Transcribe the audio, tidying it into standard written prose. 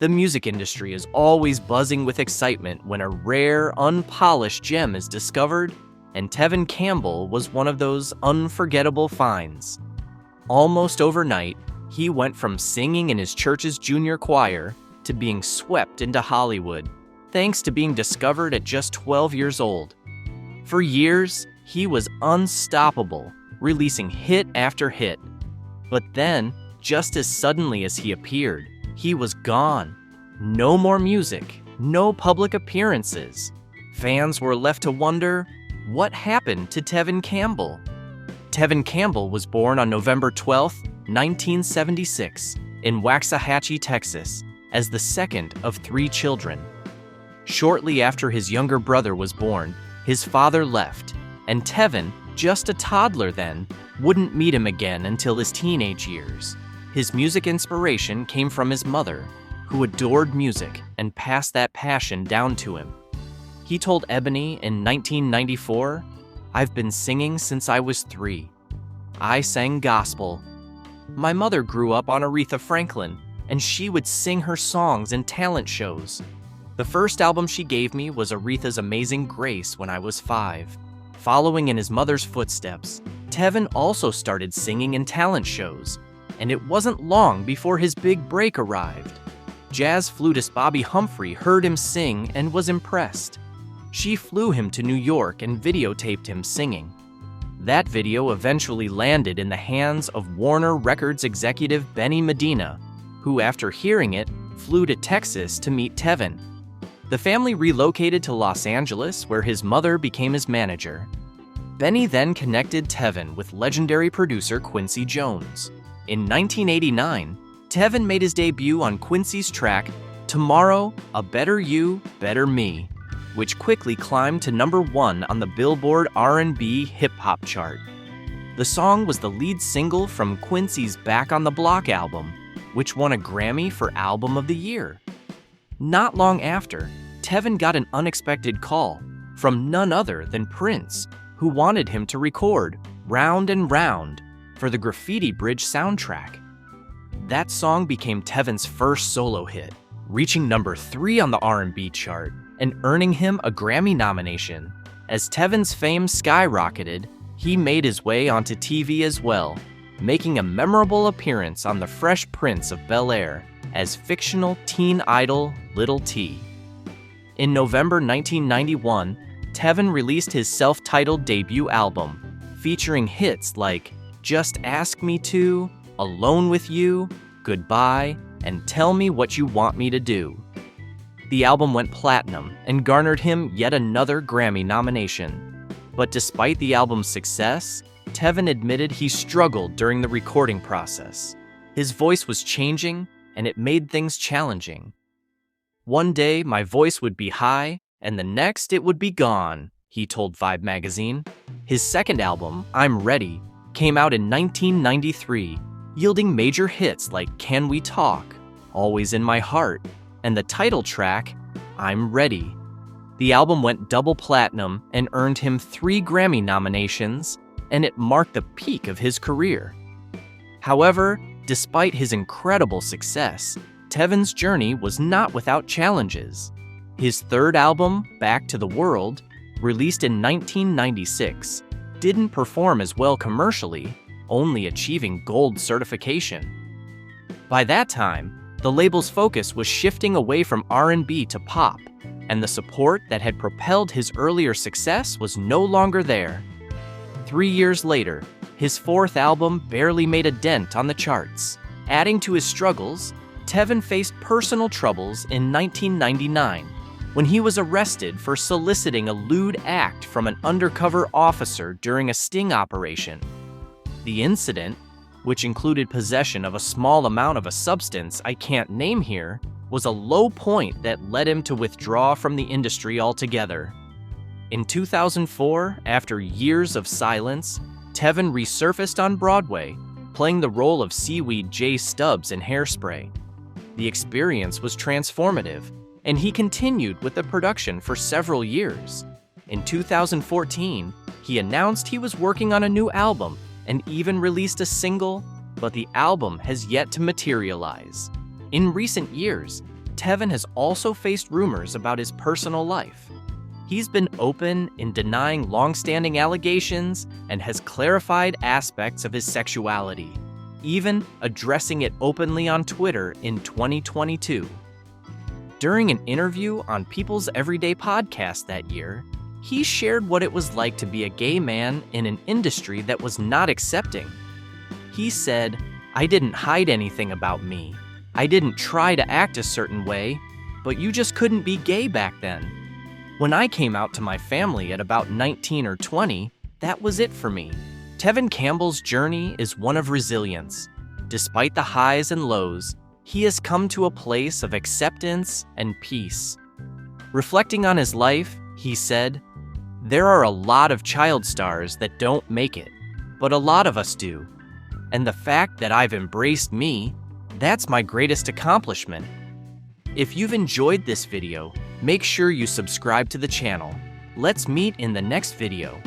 The music industry is always buzzing with excitement when a rare, unpolished gem is discovered, and Tevin Campbell was one of those unforgettable finds. Almost overnight, he went from singing in his church's junior choir to being swept into Hollywood, thanks to being discovered at just 12 years old. For years, he was unstoppable, releasing hit after hit. But then, just as suddenly as he appeared, he was gone. No more music, no public appearances. Fans were left to wonder, what happened to Tevin Campbell? Tevin Campbell was born on November 12, 1976, in Waxahachie, Texas, as the second of 3 children. Shortly after his younger brother was born, his father left, and Tevin, just a toddler then, wouldn't meet him again until his teenage years. His music inspiration came from his mother, who adored music and passed that passion down to him. He told Ebony in 1994, "I've been singing since I was 3. I sang gospel. My mother grew up on Aretha Franklin, and she would sing her songs in talent shows. The first album she gave me was Aretha's Amazing Grace when I was 5. Following in his mother's footsteps, Tevin also started singing in talent shows, and it wasn't long before his big break arrived. Jazz flutist Bobby Humphrey heard him sing and was impressed. She flew him to New York and videotaped him singing. That video eventually landed in the hands of Warner Records executive Benny Medina, who, after hearing it, flew to Texas to meet Tevin. The family relocated to Los Angeles, where his mother became his manager. Benny then connected Tevin with legendary producer Quincy Jones. In 1989, Tevin made his debut on Quincy's track, "Tomorrow, A Better You, Better Me," which quickly climbed to number 1 on the Billboard R&B hip-hop chart. The song was the lead single from Quincy's Back on the Block album, which won a Grammy for Album of the Year. Not long after, Tevin got an unexpected call from none other than Prince, who wanted him to record "Round and Round" for the Graffiti Bridge soundtrack. That song became Tevin's first solo hit, reaching number 3 on the R&B chart and earning him a Grammy nomination. As Tevin's fame skyrocketed, he made his way onto TV as well, making a memorable appearance on The Fresh Prince of Bel-Air as fictional teen idol Little T. In November 1991, Tevin released his self-titled debut album, featuring hits like "Just Ask Me To," "Alone With You," "Goodbye," and "Tell Me What You Want Me to Do." The album went platinum and garnered him yet another Grammy nomination. But despite the album's success, Tevin admitted he struggled during the recording process. His voice was changing, and it made things challenging. "One day, my voice would be high, and the next it would be gone," he told Vibe magazine. His second album, "I'm Ready," came out in 1993, yielding major hits like "Can We Talk," "Always in My Heart," and the title track, "I'm Ready." The album went double platinum and earned him 3 Grammy nominations, and it marked the peak of his career. However, despite his incredible success, Tevin's journey was not without challenges. His third album, Back to the World, released in 1996, didn't perform as well commercially, only achieving gold certification. By that time, the label's focus was shifting away from R&B to pop, and the support that had propelled his earlier success was no longer there. 3 years later, his fourth album barely made a dent on the charts. Adding to his struggles, Tevin faced personal troubles in 1999 when he was arrested for soliciting a lewd act from an undercover officer during a sting operation. The incident, which included possession of a small amount of a substance I can't name here, was a low point that led him to withdraw from the industry altogether. In 2004, after years of silence, Tevin resurfaced on Broadway, playing the role of Seaweed J. Stubbs in Hairspray. The experience was transformative, and he continued with the production for several years. In 2014, he announced he was working on a new album and even released a single, but the album has yet to materialize. In recent years, Tevin has also faced rumors about his personal life. He's been open in denying long-standing allegations and has clarified aspects of his sexuality, even addressing it openly on Twitter in 2022. During an interview on People's Everyday Podcast that year, he shared what it was like to be a gay man in an industry that was not accepting. He said, "I didn't hide anything about me. I didn't try to act a certain way, but you just couldn't be gay back then. When I came out to my family at about 19 or 20, that was it for me." Tevin Campbell's journey is one of resilience. Despite the highs and lows, he has come to a place of acceptance and peace. Reflecting on his life, he said, "There are a lot of child stars that don't make it, but a lot of us do. And the fact that I've embraced me, that's my greatest accomplishment." If you've enjoyed this video, make sure you subscribe to the channel. Let's meet in the next video.